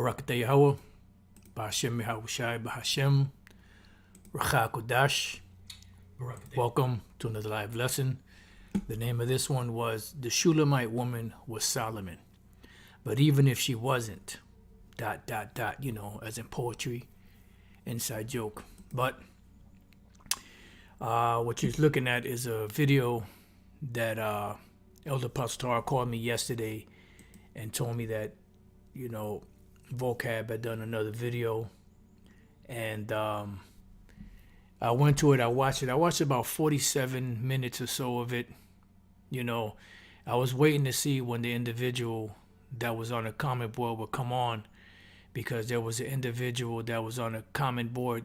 Barakatah Yahweh, Ba'Hashem Yahushai, Ba'Hashem, Racha Kodash. Welcome to another live lesson. The name of this one was The Shulamite Woman Was Solomon. But even if she wasn't, ... as in poetry, inside joke. But what you're looking at is a video that Elder Pastor called me yesterday and told me that, Vocab had done another video. And I went to it, I watched it. I watched about 47 minutes or so of it. I was waiting to see when the individual that was on the comment board would come on, because there was an individual that was on a comment board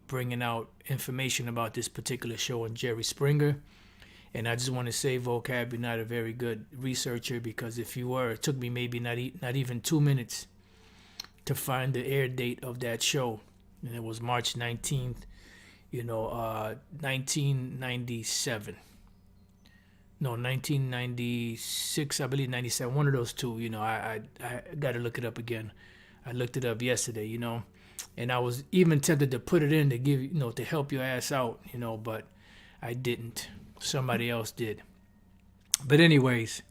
bringing out information about this particular show on Jerry Springer. And I just want to say, Vocab, you're not a very good researcher, because if you were, it took me maybe not even 2 minutes to find the air date of that show. And it was March 19th, 1997. No, 1996, I believe 97, one of those two. I got to look it up again. I looked it up yesterday, and I was even tempted to put it in to give, to help your ass out, but I didn't. Somebody else did. But anyways,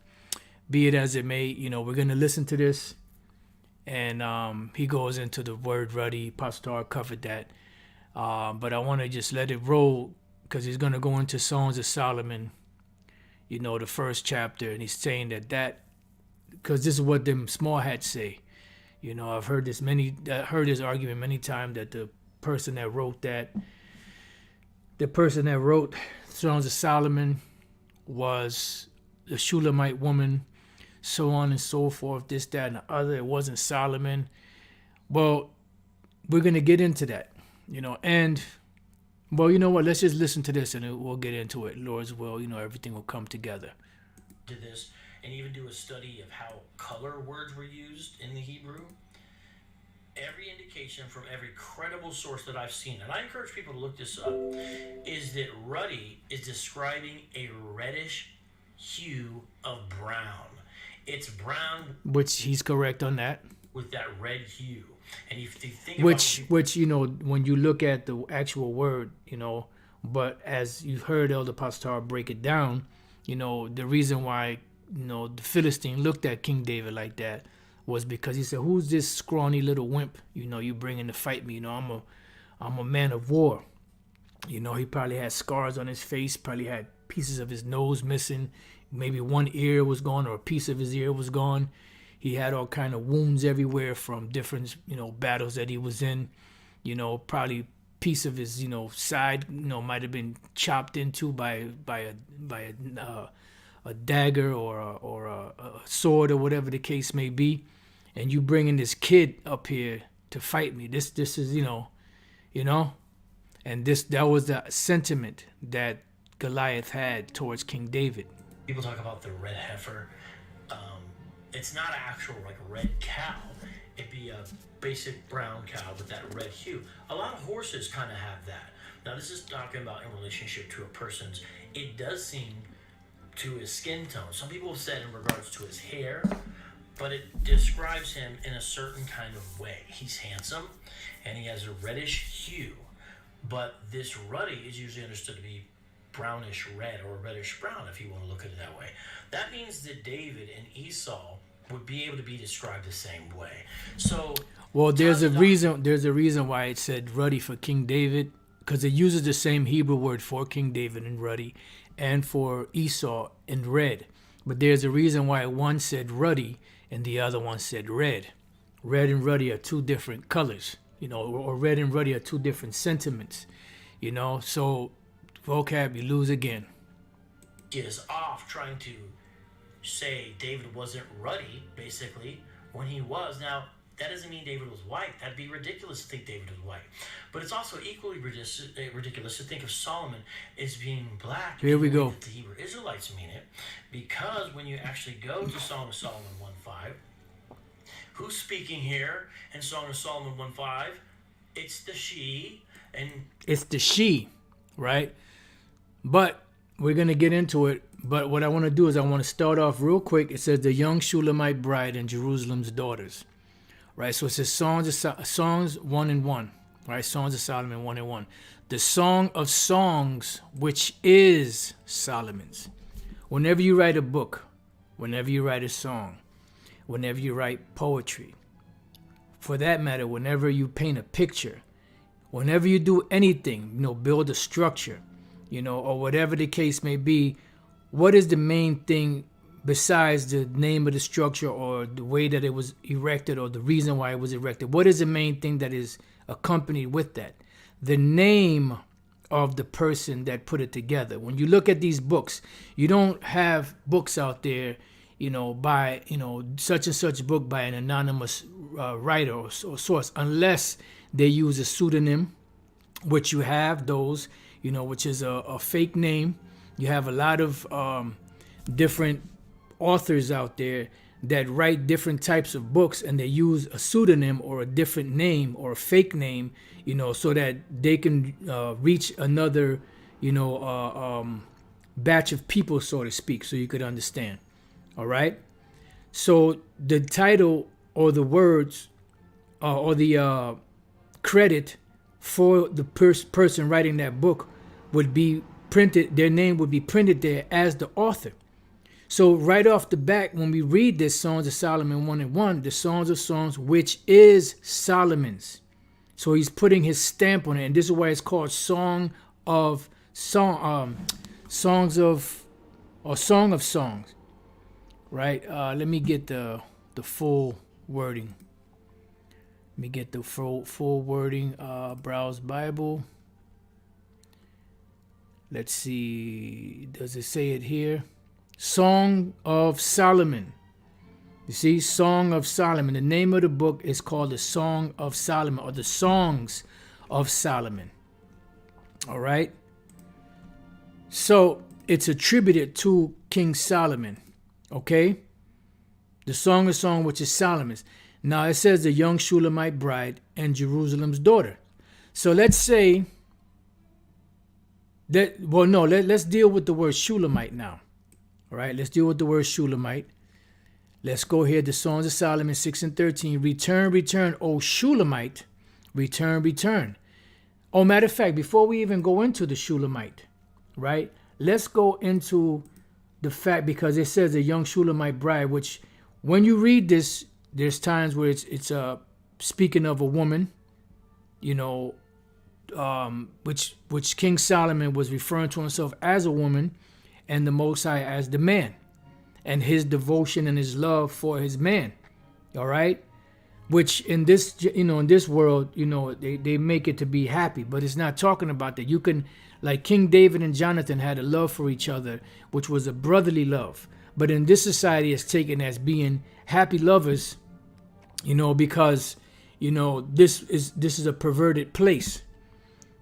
be it as it may, we're going to listen to this. And he goes into the word ruddy. Pastor covered that. But I want to just let it roll, because he's going to go into Songs of Solomon, the first chapter. And he's saying that because this is what them small hats say. I've heard this argument many times, that the person that wrote Songs of Solomon was the Shulamite woman, so on and so forth, this, that, and the other. It wasn't Solomon. Well, we're going to get into that, and, well, you know what? Let's just listen to this and we'll get into it. Lord's will, everything will come together. To this, and even do a study of how color words were used in the Hebrew. Every indication from every credible source that I've seen, and I encourage people to look this up, is that ruddy is describing a reddish hue of brown. It's brown, which he's correct on that, with that red hue. And if you think which when you look at the actual word, but as you've heard Elder Pastor break it down, the reason why the Philistine looked at King David like that was because he said, "Who's this scrawny little wimp? You bringing to fight me? I'm a man of war." He probably had scars on his face, probably had pieces of his nose missing, maybe one ear was gone or a piece of his ear was gone. He had all kind of wounds everywhere from different, battles that he was in. Probably piece of his, side, might have been chopped into by a dagger or a sword or whatever the case may be. And you bringing this kid up here to fight me. This is, and that was the sentiment that Goliath had towards King David. People talk about the red heifer. It's not an actual red cow. It'd be a basic brown cow with that red hue. A lot of horses kind of have that. Now this is talking about in relationship to a person's. It does seem to his skin tone. Some people have said in regards to his hair, but it describes him in a certain kind of way. He's handsome and he has a reddish hue, but this ruddy is usually understood to be brownish red or reddish brown, if you want to look at it that way. That means that David and Esau would be able to be described the same way. So, well, there's a reason why it said ruddy for King David, because it uses the same Hebrew word for King David in ruddy and for Esau in red. But there's a reason why one said ruddy and the other one said red. Red and ruddy are two different colors, or red and ruddy are two different sentiments, So, Vocab, you lose again. Is off trying to say David wasn't ruddy, basically, when he was. Now, that doesn't mean David was white. That'd be ridiculous to think David was white. But it's also equally ridiculous to think of Solomon as being black. Here we go. The Hebrew Israelites mean it, because when you actually go to Song of Solomon 1:5, who's speaking here in Song of Solomon 1:5? It's the she, and it's the she, right? But we're going to get into it. But what I want to do is I want to start off real quick. It says the young Shulamite bride and Jerusalem's daughters. right? So it says Songs 1 and 1, right? Songs of Solomon 1 and 1. The Song of Songs, which is Solomon's. Whenever you write a book, whenever you write a song, whenever you write poetry, for that matter, whenever you paint a picture, whenever you do anything, build a structure, or whatever the case may be, what is the main thing besides the name of the structure or the way that it was erected or the reason why it was erected? What is the main thing that is accompanied with that? The name of the person that put it together. When you look at these books, you don't have books out there, by, such and such book by an anonymous writer or source, unless they use a pseudonym, which you have those, which is a fake name. You have a lot of different authors out there that write different types of books, and they use a pseudonym or a different name or a fake name, so that they can reach another, batch of people, so to speak, so you could understand. All right. So the title or the words or the credit for the person writing that book would be printed. Their name would be printed there as the author. So right off the bat, when we read this Songs of Solomon 1 and 1, the Songs of Songs, which is Solomon's. So he's putting his stamp on it, and this is why it's called Song of Songs, right? Let me get the full wording. Let me get the full wording. Browse Bible. Let's see. Does it say it here? Song of Solomon. You see, Song of Solomon. The name of the book is called the Song of Solomon, or the Songs of Solomon. All right. So it's attributed to King Solomon. Okay. The Song of Songs, which is Solomon's. Now it says the young Shulamite bride and Jerusalem's daughter. So let's say that, let's deal with the word Shulamite now. All right, let's deal with the word Shulamite. Let's go here to Songs of Solomon 6 and 13. Return, return, O Shulamite. Return, return. Oh, matter of fact, before we even go into the Shulamite, right, let's go into the fact, because it says a young Shulamite bride, which when you read this, there's times where it's speaking of a woman, which King Solomon was referring to himself as a woman, and the Most High as the man, and his devotion and his love for his man. All right, which in this world, they make it to be happy, but it's not talking about that. You can, like King David and Jonathan had a love for each other, which was a brotherly love, but in this society it's taken as being happy lovers, because this is a perverted place.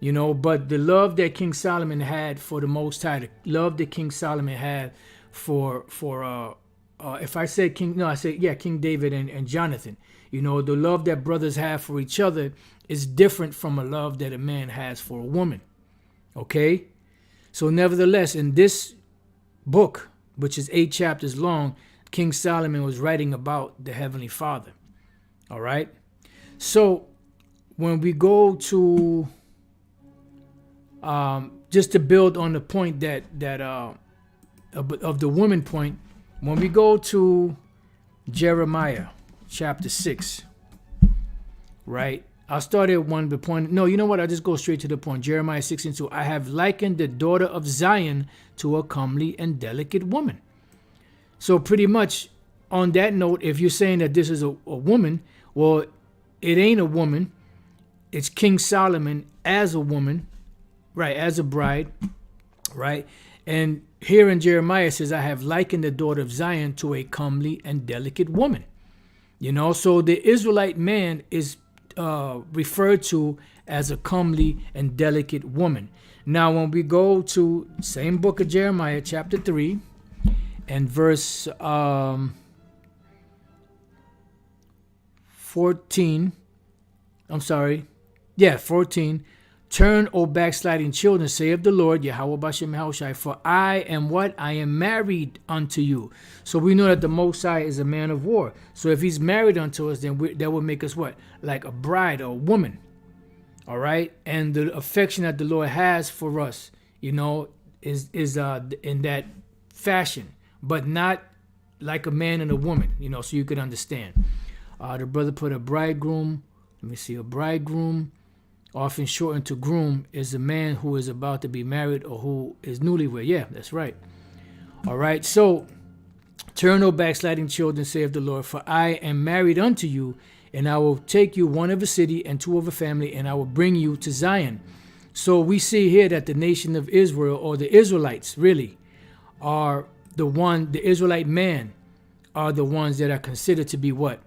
But the love that King Solomon had for the Most High, the love that King Solomon had for if I say King David and Jonathan, the love that brothers have for each other is different from a love that a man has for a woman. Okay? So nevertheless, in this book, which is 8 chapters long, King Solomon was writing about the Heavenly Father. All right? So when we go to just to build on the point that of the woman point, when we go to Jeremiah chapter 6, right? I'll start at the point. No, you know what? I'll just go straight to the point. Jeremiah 6 and 2. I have likened the daughter of Zion to a comely and delicate woman. So pretty much on that note, if you're saying that this is a woman, well, it ain't a woman. It's King Solomon as a woman, right, as a bride, right? And here in Jeremiah it says, I have likened the daughter of Zion to a comely and delicate woman. So the Israelite man is referred to as a comely and delicate woman. Now, when we go to same book of Jeremiah, chapter 3, and verse 14, 14, Turn, O backsliding children, say of the Lord, Yahweh Bashem Yahushai, for I am what? I am married unto you. So we know that the Most High is a man of war. So if he's married unto us, then that would make us what? Like a bride or a woman. All right? And the affection that the Lord has for us, you know, is in that fashion, but not like a man and a woman, you know, so you could understand. The brother put a bridegroom. Let me see, a bridegroom, often shortened to groom, is a man who is about to be married or who is newlywed. Yeah, that's right. All right, so turn, O backsliding children, saith the Lord, for I am married unto you, and I will take you one of a city and two of a family, and I will bring you to Zion. So we see here that the nation of Israel, or the Israelites really, are the Israelite man are the ones that are considered to be what?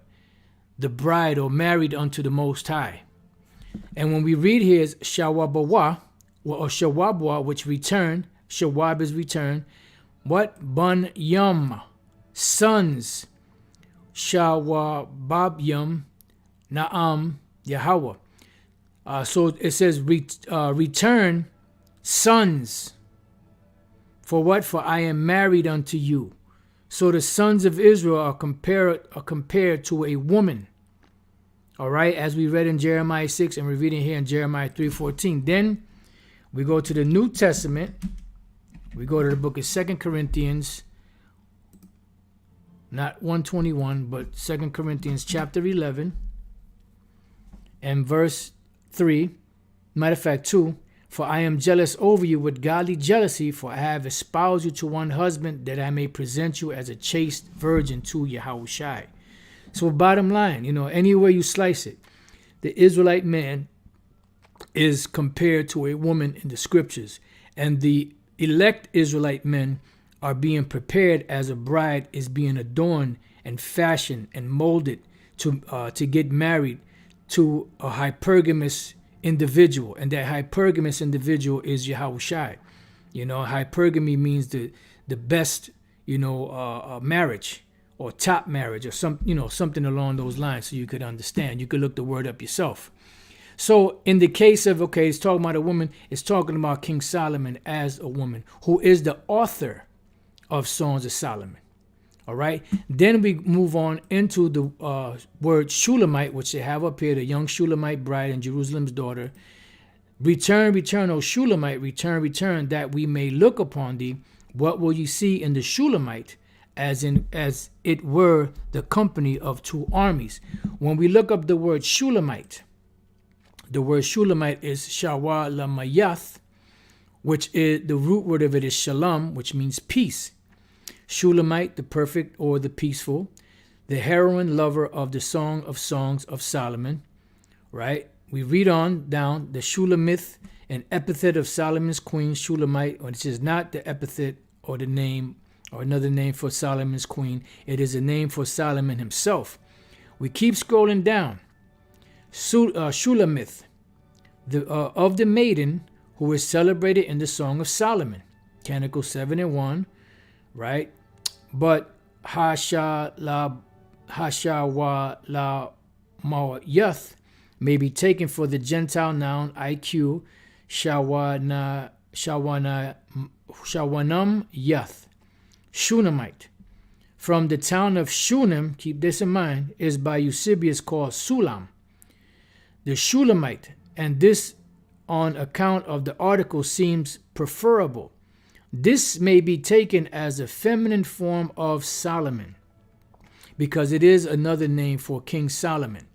The bride or married unto the Most High. And when we read here is Shawabawa, or Shawabwa, which return, Shawab is return. What? Bun Yum, sons. Shawababyum, Naam, Yahweh. So it says return, sons. For what? For I am married unto you. So the sons of Israel are compared to a woman. All right, as we read in Jeremiah 6, and we're reading here in Jeremiah 3:14. Then we go to the New Testament. We go to the book of 2 Corinthians, not 121, but 2 Corinthians chapter 11 and verse 3. Matter of fact, 2. For I am jealous over you with godly jealousy, for I have espoused you to one husband, that I may present you as a chaste virgin to Yahushai. So bottom line, you know, anywhere you slice it, the Israelite man is compared to a woman in the scriptures. And the elect Israelite men are being prepared as a bride is being adorned and fashioned and molded to get married to a hypergamous individual. And that hypergamous individual is Yahushai. You know, hypergamy means the best, you know, marriage, or top marriage, or something along those lines, so you could understand. You could look the word up yourself. So in the case of, okay, it's talking about a woman, it's talking about King Solomon as a woman, who is the author of Songs of Solomon. All right. Then we move on into the word Shulamite, which they have up here, the young Shulamite bride and Jerusalem's daughter. Return, return, O Shulamite, return, return, that we may look upon thee. What will you see in the Shulamite? As it were the company of two armies. When we look up the word Shulamite is Shawalamayath, which is the root word of it is Shalom, which means peace. Shulamite, the perfect or the peaceful, the heroine lover of the Song of Songs of Solomon, right? We read on down, the Shulamith, an epithet of Solomon's queen Shulamite, which is not the epithet or the name or another name for Solomon's queen. It is a name for Solomon himself. We keep scrolling down. Shulamith, of the maiden who is celebrated in the Song of Solomon, Canticle 7 and 1, right? But Hashawalamayath may be taken for the Gentile noun IQ, Shawanam Yath. Shunammite, from the town of Shunem, keep this in mind, is by Eusebius called Sulam. The Shulamite, and this on account of the article seems preferable. This may be taken as a feminine form of Solomon, because it is another name for King Solomon.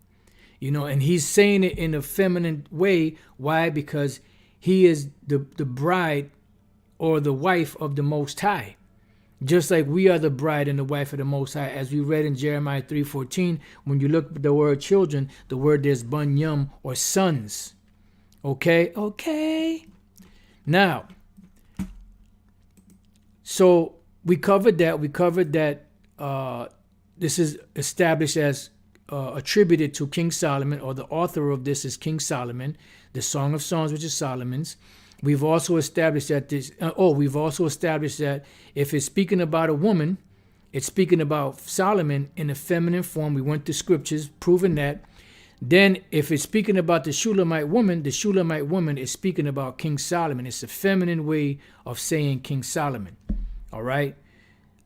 You know, and he's saying it in a feminine way. Why? Because he is the bride or the wife of the Most High. Just like we are the bride and the wife of the Most High, as we read in Jeremiah 3:14. When you look at the word children, the word there's bunyum, or sons. Okay. Now, so we covered that. This is established as attributed to King Solomon, or the author of this is King Solomon, the Song of Songs, which is Solomon's. We've also established that if it's speaking about a woman, it's speaking about Solomon in a feminine form. We went to scriptures proving that. Then if it's speaking about the Shulamite woman is speaking about King Solomon. It's a feminine way of saying King Solomon. All right.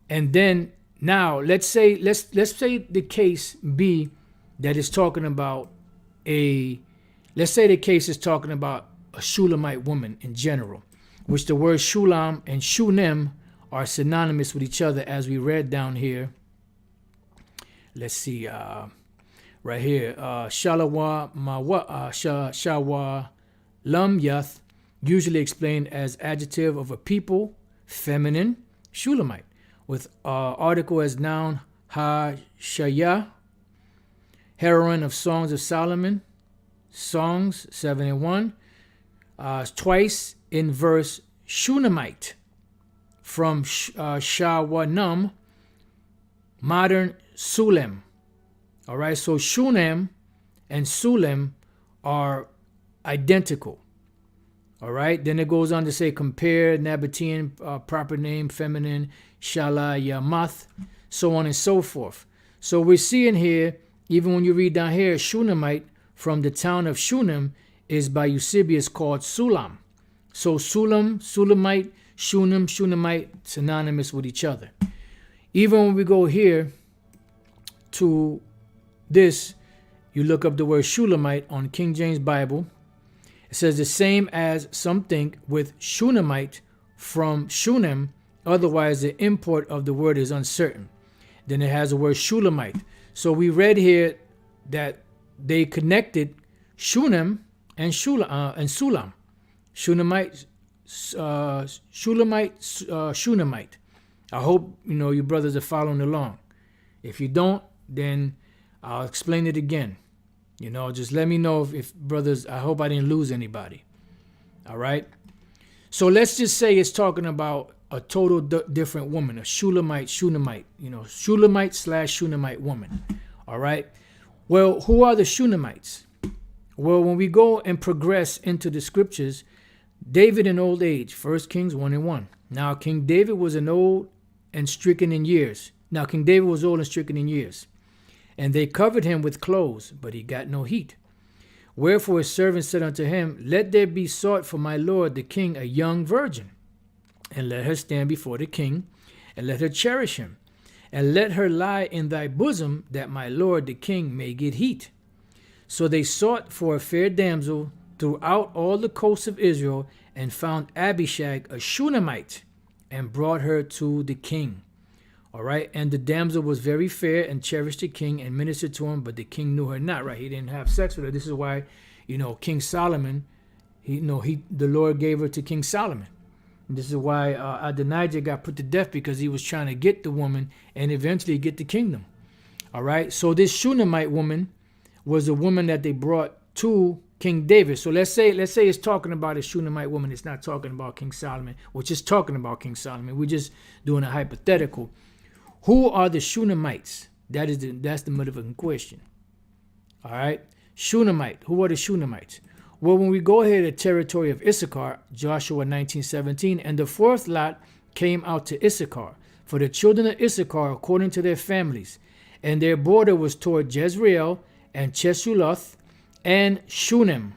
And then now let's say the case be that is talking about let's say the case is talking about a Shulamite woman in general, which the words Shulam and Shunem are synonymous with each other, as we read down here. Let's see, right here, Shalawa Shawa Lam Yath, usually explained as adjective of a people, feminine, Shulamite, with article as noun Ha Shaya, heroine of Songs of Solomon, Songs 7 and 1, twice in verse Shunammite, from Shawanam, modern Sulem. All right, so Shunem and Sulem are identical. All right, then it goes on to say compare Nabatean, proper name, feminine, Shala Yamath, so on and so forth. So we're seeing here, even when you read down here, Shunammite from the town of Shunem is by Eusebius called Sulam. So Sulam, Sulamite, Shunem, Shunammite, synonymous with each other. Even when we go here to this, you look up the word Shulamite on King James Bible. It says the same as some think with Shunammite from Shunem, otherwise the import of the word is uncertain. Then it has the word Shulamite. So we read here that they connected Shunem and Sulam. Shunammite, Shunammite. I hope you brothers are following along. If you don't, then I'll explain it again. Just let me know if brothers, I hope I didn't lose anybody. All right. So let's just say it's talking about a total different woman, a Shulamite, Shunammite, Shulamite/Shunammite woman. All right. Well, who are the Shunamites? Well, when we go and progress into the scriptures, David in old age, 1 Kings 1 and 1. Now, King David was old and stricken in years. And they covered him with clothes, but he got no heat. Wherefore his servant said unto him, Let there be sought for my lord the king a young virgin, and let her stand before the king, and let her cherish him, and let her lie in thy bosom, that my lord the king may get heat. So they sought for a fair damsel throughout all the coasts of Israel, and found Abishag a Shunammite, and brought her to the king. All right, and the damsel was very fair and cherished the king and ministered to him, but the king knew her not. Right, he didn't have sex with her. This is why, King Solomon, the Lord gave her to King Solomon. And this is why Adonijah got put to death, because he was trying to get the woman and eventually get the kingdom. All right, so this Shunammite woman was a woman that they brought to King David. So let's say it's talking about a Shunammite woman. It's not talking about King Solomon, which is talking about King Solomon. We're just doing a hypothetical. Who are the Shunamites? That's the motherfucking question. All right. Shunammite. Who are the Shunamites? Well, when we go here to the territory of Issachar, Joshua 19:17, and the fourth lot came out to Issachar, for the children of Issachar according to their families, and their border was toward Jezreel and Chesuloth and Shunem.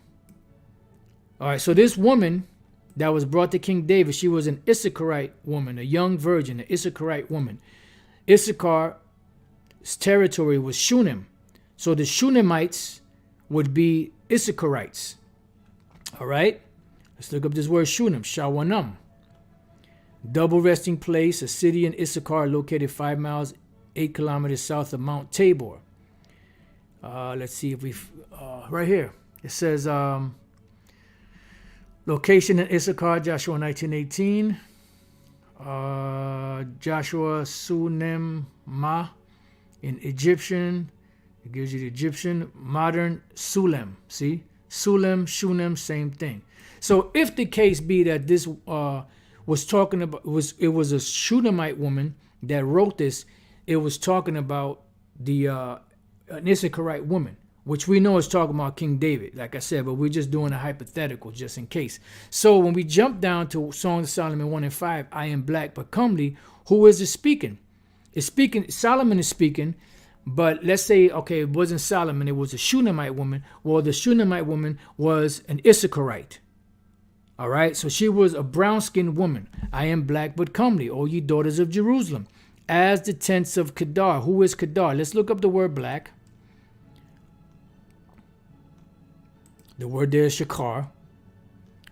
All right. So this woman that was brought to King David, she was an Issacharite woman, a young virgin, an Issacharite woman. Issachar's territory was Shunem. So the Shunamites would be Issacharites. All right. Let's look up this word Shunem, Shawanam. Double resting place, a city in Issachar located 5 miles, 8 kilometers south of Mount Tabor. Let's see if we've, right here. It says, location in Issachar, Joshua 19:18. Joshua Sunem Ma in Egyptian. It gives you the Egyptian. Modern Sulem. See? Sulem, Shunem, same thing. So if the case be that this was talking about, it was a Shunammite woman that wrote this, it was talking about the an Issacharite woman, which we know is talking about King David, like I said, but we're just doing a hypothetical just in case. So when we jump down to Songs of Solomon 1 and 5, I am black but comely, who is it speaking? It's speaking, Solomon is speaking, But let's say, okay, it wasn't Solomon, it was a Shulamite woman. Well, the Shulamite woman was an Issacharite. All right, so she was a brown-skinned woman. I am black but comely, O ye daughters of Jerusalem, as the tents of Kedar. Who is Kedar? Let's look up the word black. The word there is shakar,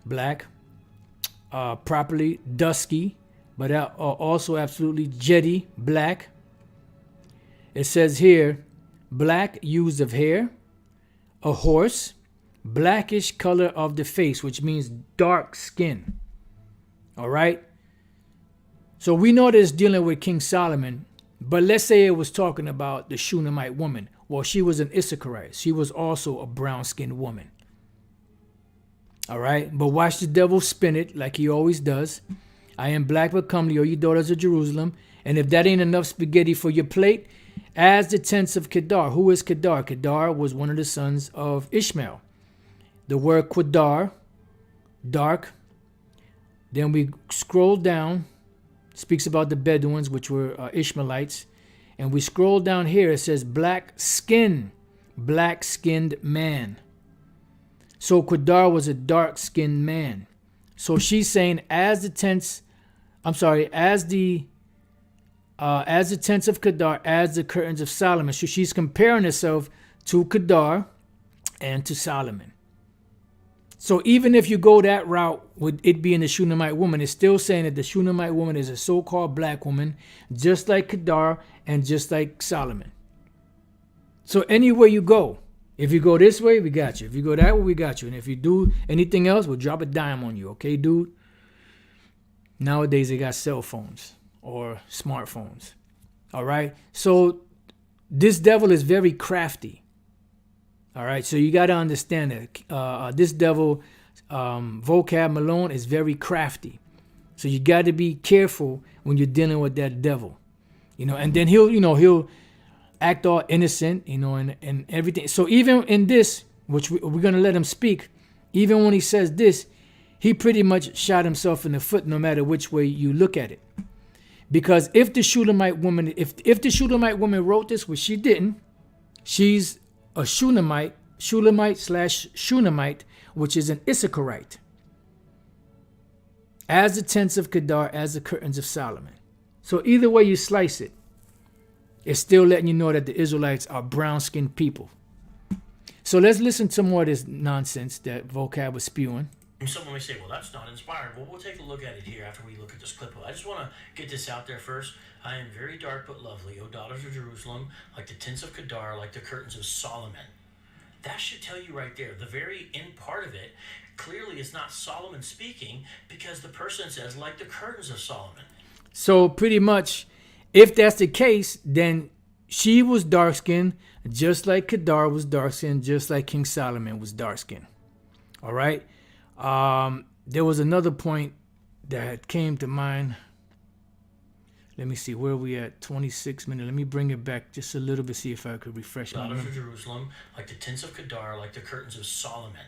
black, properly dusky, but also absolutely jetty, black. It says here, black used of hair, a horse, blackish color of the face, which means dark skin. All right. So we know that it's dealing with King Solomon, but let's say it was talking about the Shunammite woman. Well, she was an Issacharite. She was also a brown-skinned woman. All right. But watch the devil spin it like he always does. I am black but comely, O ye daughters of Jerusalem. And if that ain't enough spaghetti for your plate, as the tents of Kedar. Who is Kedar? Kedar was one of the sons of Ishmael. The word Quadar, dark. Then we scroll down, speaks about the Bedouins, which were Ishmaelites. And we scroll down here, it says black skin, black-skinned man. So Quadar was a dark-skinned man. So she's saying as the tents of Kedar, as the curtains of Solomon. So she's comparing herself to Kedar and to Solomon. So even if you go that route with it being the Shunammite woman, it's still saying that the Shunammite woman is a so-called black woman, just like Kedar and just like Solomon. So anywhere you go, if you go this way, we got you. If you go that way, we got you. And if you do anything else, we'll drop a dime on you. Okay, dude? Nowadays, they got cell phones or smartphones. All right? So this devil is very crafty. All right? So you got to understand that this devil, vocab Malone, is very crafty. So you got to be careful when you're dealing with that devil. And then he'll act all innocent, and everything. So even in this, which we're going to let him speak, even when he says this, he pretty much shot himself in the foot no matter which way you look at it. Because if the Shulamite woman, if the Shulamite woman wrote this, which she didn't, she's a Shulamite / Shunammite, which is an Issacharite. As the tents of Kedar, as the curtains of Solomon. So either way you slice it, it's still letting you know that the Israelites are brown-skinned people. So let's listen to more of this nonsense that vocab was spewing. Someone may say, well, that's not inspired. Well, we'll take a look at it here after we look at this clip. I just want to get this out there first. I am very dark but lovely, O daughters of Jerusalem, like the tents of Kedar, like the curtains of Solomon. That should tell you right there. The very end part of it clearly is not Solomon speaking, because the person says, like the curtains of Solomon. So pretty much, if that's the case, then she was dark-skinned, just like Kedar was dark-skinned, just like King Solomon was dark-skinned. All right? There was another point that came to mind. Let me see, where are we at? 26 minutes. Let me bring it back just a little bit, see if I could refresh my memory. Daughters of Jerusalem, like the tents of Kedar, like the curtains of Solomon.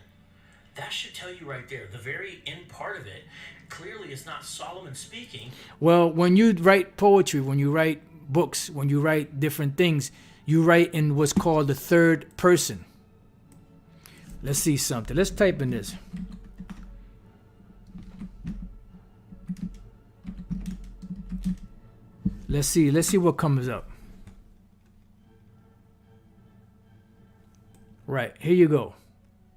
That should tell you right there. The very end part of it clearly is not Solomon speaking. Well, when you write poetry, when you write books, when you write different things, you write in what's called the third person. Let's see something. Let's type in this. Let's see what comes up. Right, here you go.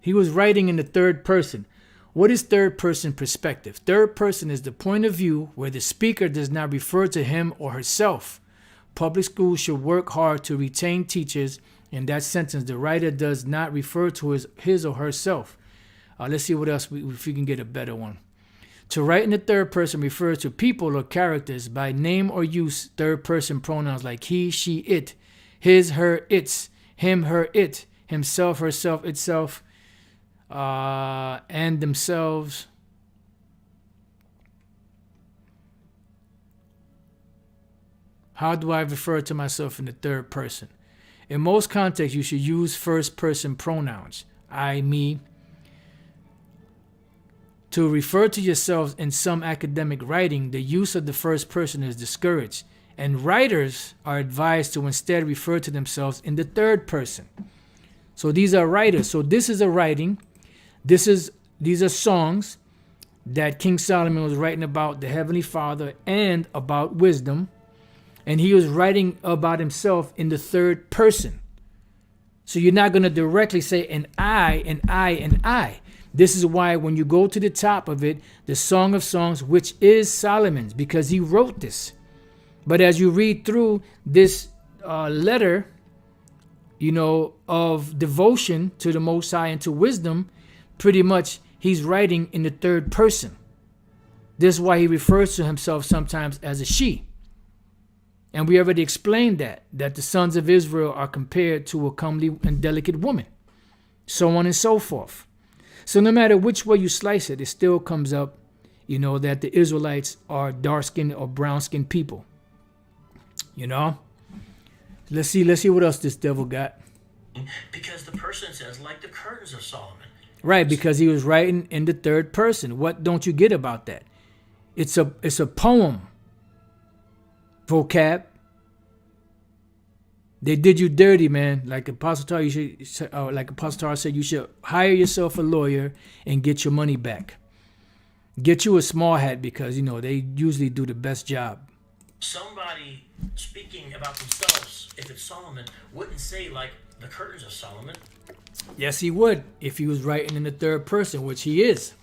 He was writing in the third person. What is third person perspective? Third person is the point of view where the speaker does not refer to him or herself. Public schools should work hard to retain teachers. In that sentence, the writer does not refer to his or herself. Let's see what else, if we can get a better one. To write in the third person refers to people or characters by name or use third person pronouns like he, she, it, his, her, its, him, her, it, himself, herself, itself, and themselves. How do I refer to myself in the third person? In most contexts, you should use first person pronouns, I, me. To refer to yourselves in some academic writing, the use of the first person is discouraged, And writers are advised to instead refer to themselves in the third person. So these are writers. So this is a writing. These are songs that King Solomon was writing about the Heavenly Father and about wisdom. And he was writing about himself in the third person. So you're not going to directly say and I, and I, and I. This is why when you go to the top of it, the Song of Songs, which is Solomon's, because he wrote this. But as you read through this letter, of devotion to the Most High and to wisdom, pretty much he's writing in the third person. This is why he refers to himself sometimes as a she. And we already explained that the sons of Israel are compared to a comely and delicate woman, so on and so forth. So no matter which way you slice it, it still comes up, that the Israelites are dark-skinned or brown-skinned people. Let's see what else this devil got. Because the person says, like the curtains of Solomon. Right, because he was writing in the third person. What don't you get about that? It's a poem. Vocab. They did you dirty, man. Like Apostle Tar said, you should hire yourself a lawyer and get your money back. Get you a small hat because they usually do the best job. Somebody speaking about themselves, if it's Solomon, wouldn't say like the curtains of Solomon. Yes, he would if he was writing in the third person, which he is.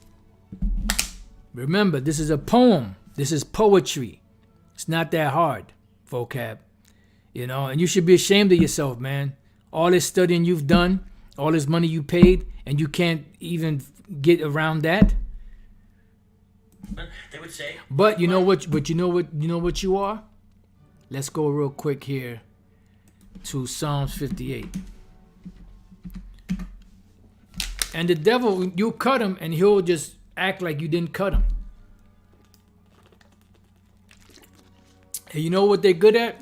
Remember, this is a poem. This is poetry. It's not that hard, vocab. And you should be ashamed of yourself, man. All this studying you've done, all this money you paid, and you can't even get around that. They would say. But you know what you are? Let's go real quick here to Psalms 58. And the devil, you cut him and he'll just act like you didn't cut him. And you know what they're good at?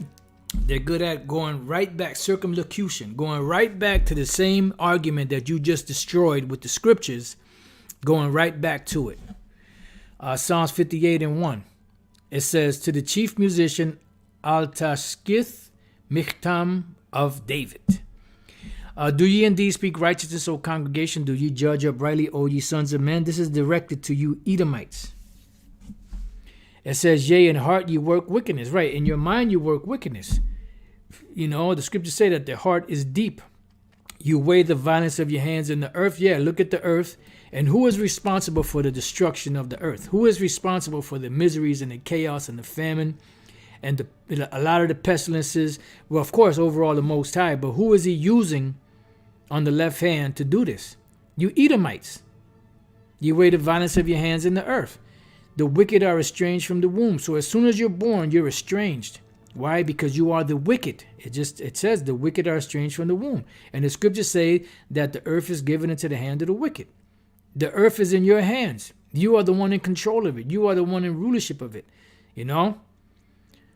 They're good at going right back, circumlocution, going right back to the same argument that you just destroyed with the scriptures, going right back to it. Psalms 58:1. It says, to the chief musician, Altashkith Michtam of David. Do ye indeed speak righteousness, O congregation? Do ye judge uprightly, O ye sons of men? This is directed to you Edomites. It says, yea, in heart ye work wickedness. Right, in your mind you work wickedness. The scriptures say that the heart is deep. You weigh the violence of your hands in the earth. Yeah, look at the earth. And who is responsible for the destruction of the earth? Who is responsible for the miseries and the chaos and the famine and a lot of the pestilences? Well, of course, overall the Most High. But who is he using on the left hand to do this? You Edomites. You weigh the violence of your hands in the earth. The wicked are estranged from the womb. So as soon as you're born, you're estranged. Why? Because you are the wicked. It says the wicked are estranged from the womb. And the scriptures say that the earth is given into the hand of the wicked. The earth is in your hands. You are the one in control of it. You are the one in rulership of it.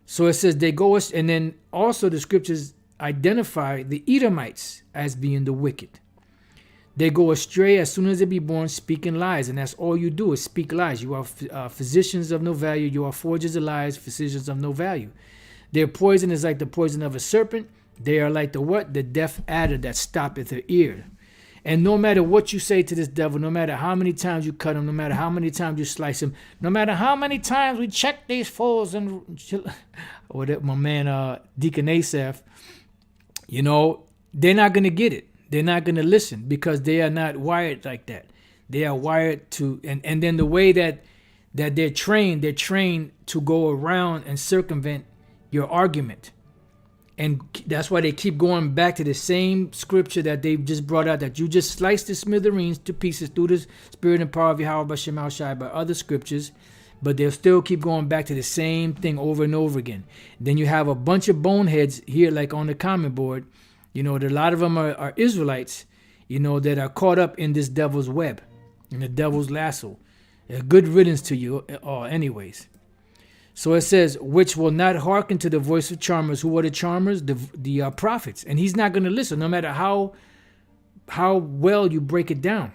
So it says they go, and then also the scriptures identify the Edomites as being the wicked. They go astray as soon as they be born, speaking lies. And that's all you do is speak lies. You are physicians of no value. You are forgers of lies, physicians of no value. Their poison is like the poison of a serpent. They are like the what? The deaf adder that stoppeth their ear. And no matter what you say to this devil, no matter how many times you cut him, no matter how many times you slice him, no matter how many times we check these fools and or that my man Deacon Asaph, they're not going to get it. They're not going to listen because they are not wired like that. They are wired to, and then the way that they're trained to go around and circumvent your argument. And that's why they keep going back to the same scripture that they just brought out, that you just sliced the smithereens to pieces through the spirit and power of Yahweh B'Shem Al Shai by other scriptures, but they'll still keep going back to the same thing over and over again. Then you have a bunch of boneheads here, like on the comment board, that a lot of them are Israelites, that are caught up in this devil's web, in the devil's lasso. A good riddance to you, anyways. So it says, which will not hearken to the voice of charmers. Who are the charmers? The prophets. And he's not going to listen, no matter how well you break it down.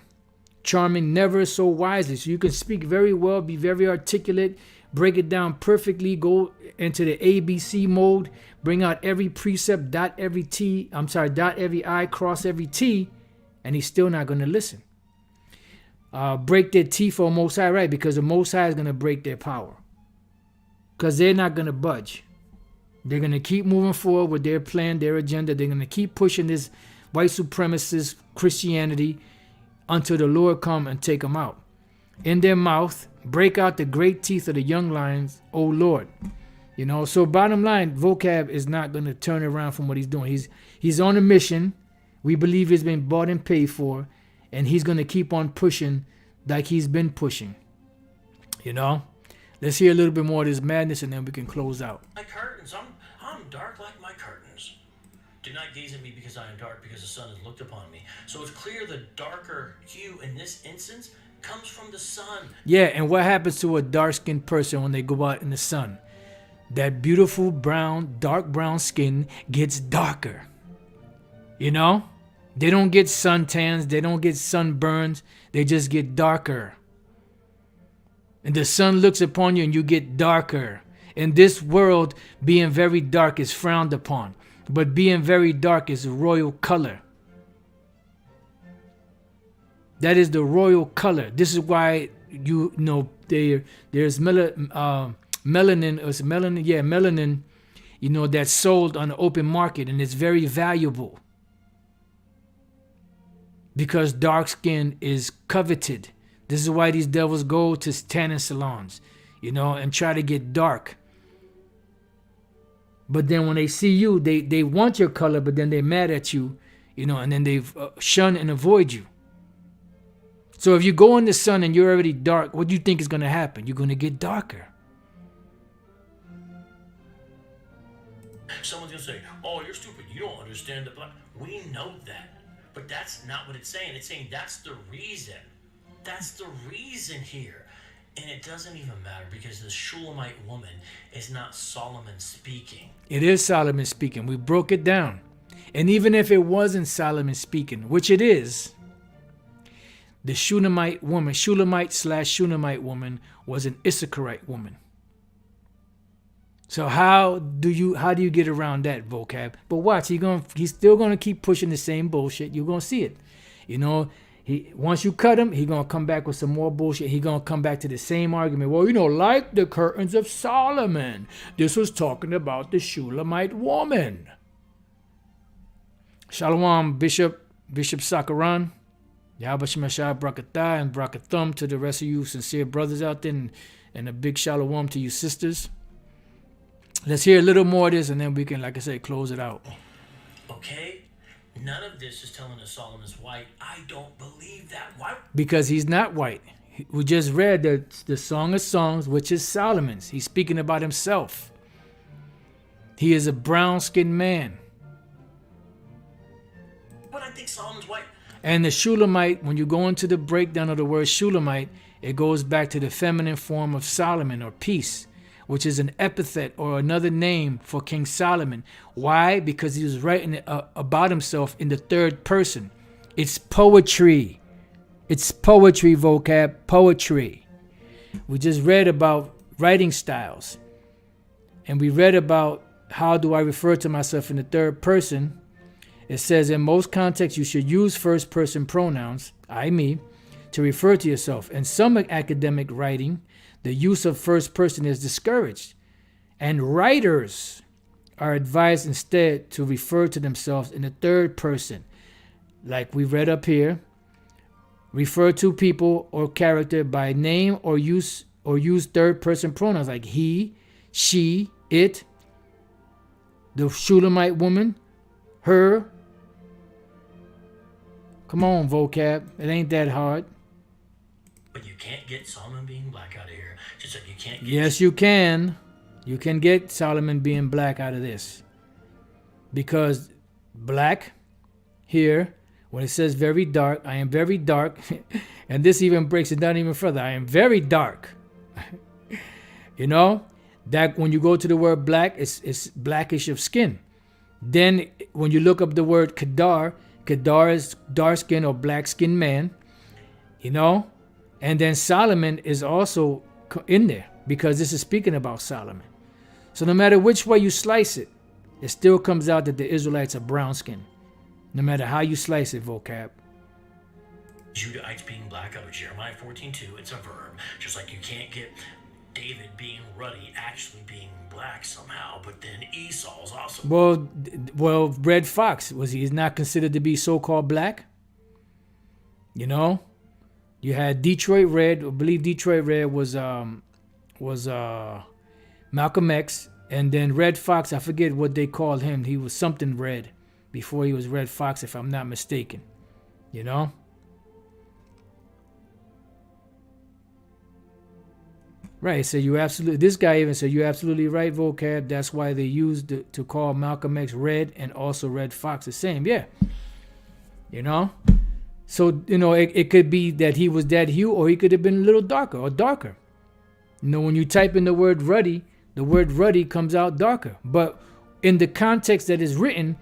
Charming never so wisely. So you can speak very well, be very articulate, break it down perfectly, go into the ABC mode, bring out every precept, dot every I, cross every T, and he's still not going to listen. Break their teeth for Most High, right? Because the Most High is going to break their power. Because they're not going to budge. They're going to keep moving forward with their plan, their agenda. They're going to keep pushing this white supremacist Christianity until the Lord come and take them out. In their mouth, break out the great teeth of the young lions, O Lord. You know, so bottom line, Vocab is not going to turn around from what he's doing. He's on a mission. We believe he's been bought and paid for, and he's going to keep on pushing like he's been pushing. You know? Let's hear a little bit more of this madness, and then we can close out. My curtains, I'm dark like my curtains. Do not gaze at me because I am dark, because the sun has looked upon me. So it's clear the darker hue in this instance comes from the sun. Yeah, and what happens to a dark-skinned person when they go out in the sun? That beautiful brown, dark brown skin gets darker. You know? They don't get suntans, they don't get sunburns, they just get darker. And the sun looks upon you and you get darker. In this world, being very dark is frowned upon. But being very dark is a royal color. That is the royal color. This is why there's melanin, you know, that's sold on the open market, and it's very valuable. Because dark skin is coveted. This is why these devils go to tanning salons, you know, and try to get dark. But then when they see you, they want your color, but then they're mad at you, you know, and then they shun and avoid you. So if you go in the sun and you're already dark, what do you think is going to happen? You're going to get darker. Someone's going to say, oh, you're stupid. You don't understand the black. We know that. But that's not what it's saying. It's saying that's the reason. That's the reason here. And it doesn't even matter because the Shulamite woman is not Solomon speaking. It is Solomon speaking. We broke it down. And even if it wasn't Solomon speaking, which it is, the Shulamite woman, Shulamite/Shunammite woman, was an Issacharite woman. So how do you get around that, Vocab? But watch, he's still gonna keep pushing the same bullshit. You're gonna see it. You know, once you cut him, he's gonna come back with some more bullshit. He's gonna come back to the same argument. Well, you know, like the curtains of Solomon. This was talking about the Shulamite woman. Shalom, Bishop Sakaran. Yahbashimashah Brakatah and Brakathum to the rest of you sincere brothers out there, and a big shalom to you sisters. Let's hear a little more of this, and then we can, like I said, close it out. Okay? None of this is telling us Solomon's white. I don't believe that. Why? Because he's not white. We just read the Song of Songs, which is Solomon's. He's speaking about himself. He is a brown-skinned man. But I think Solomon's white. And the Shulamite, when you go into the breakdown of the word Shulamite, it goes back to the feminine form of Solomon, or peace, which is an epithet or another name for King Solomon. Why? Because he was writing about himself in the third person. It's poetry. It's poetry, Vocab, poetry. We just read about writing styles. And we read about how do I refer to myself in the third person. It says in most contexts you should use first person pronouns, I, me, to refer to yourself. In some academic writing, the use of first person is discouraged, and writers are advised instead to refer to themselves in the third person. Like we read up here, refer to people or character by name or use third person pronouns like he, she, it, the Shulamite woman, her. Come on, Vocab. It ain't that hard. But you can't get Solomon being black out of here. Just like you can't get... Yes, you can. You can get Solomon being black out of this. Because black here, when it says very dark, I am very dark. And this even breaks it down even further. I am very dark. You know? That when you go to the word black, it's blackish of skin. Then when you look up the word Kedar is dark skin or black skinned man. You know? And then Solomon is also in there. because this is speaking about Solomon. So no matter which way you slice it, it still comes out that the Israelites are brown skinned. No matter how you slice it, vocab. Judahites being black out of Jeremiah 14:2, it's a verb. Just like you can't get David being ruddy actually being black somehow, but then Esau's also. Well, Red Fox, was he not considered to be so-called black? You know? You had Detroit Red, I believe Detroit Red was Malcolm X, and then Red Fox, I forget what they called him. He was something red before he was Red Fox, if I'm not mistaken. You know? Right, so you absolutely, this guy even said, you're absolutely right, vocab. That's why they used to call Malcolm X Red and also Red Fox the same. Yeah. You know? So, you know, it could be that he was that hue, or he could have been a little darker or darker. You know, when you type in the word ruddy comes out darker. But in the context that is written,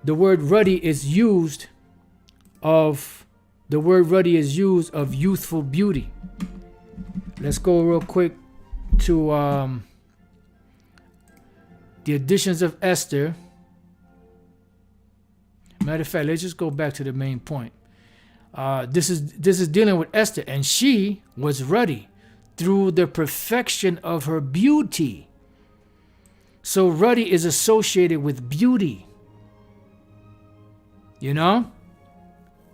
the word ruddy is used of youthful beauty. Let's go real quick to the editions of Esther. Matter of fact, let's just go back to the main point. This is dealing with Esther, and she was ruddy through the perfection of her beauty. So ruddy is associated with beauty, you know,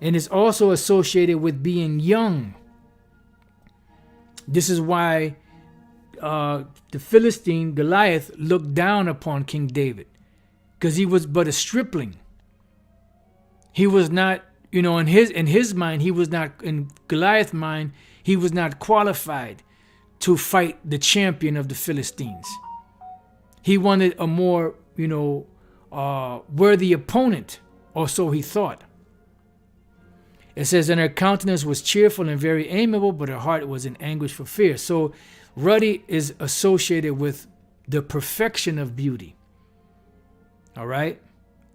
and is also associated with being young. This is why the Philistine Goliath looked down upon King David, because he was but a stripling. He was not, you know, in his mind, he was not, in Goliath's mind, he was not qualified to fight the champion of the Philistines. He wanted a more, you know, worthy opponent, or so he thought. It says, and her countenance was cheerful and very amiable, but her heart was in anguish for fear. So ruddy is associated with the perfection of beauty. All right?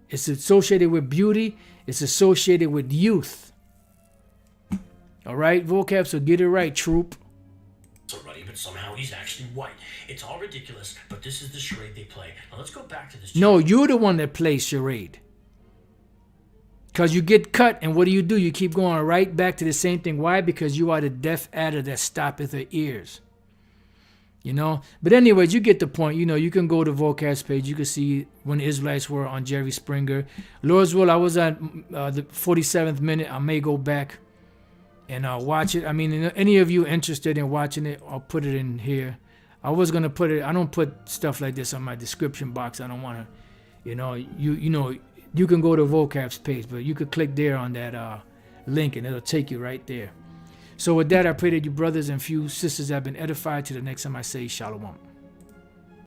It's associated with beauty. It's associated with youth. All right, vocab, so get it right, troop. So ruddy, but somehow he's actually white. It's all ridiculous, but this is the charade they play. Now let's go back to this. No, you're the one that plays charade. Because you get cut, and what do? You keep going right back to the same thing. Why? Because you are the deaf adder that stoppeth her ears. You know? But anyways, you get the point. You know, you can go to vocab's page. You can see when the Israelites were on Jerry Springer. Lord's will, I was at the 47th minute. I may go back and watch it. I mean, any of you interested in watching it, I'll put it in here. I was going to put it, I don't put stuff like this on my description box. I don't want to, you know, you can go to vocab's page, but you could click there on that link and it'll take you right there. So with that, I pray that you brothers and few sisters have been edified. To the next time I say shalom.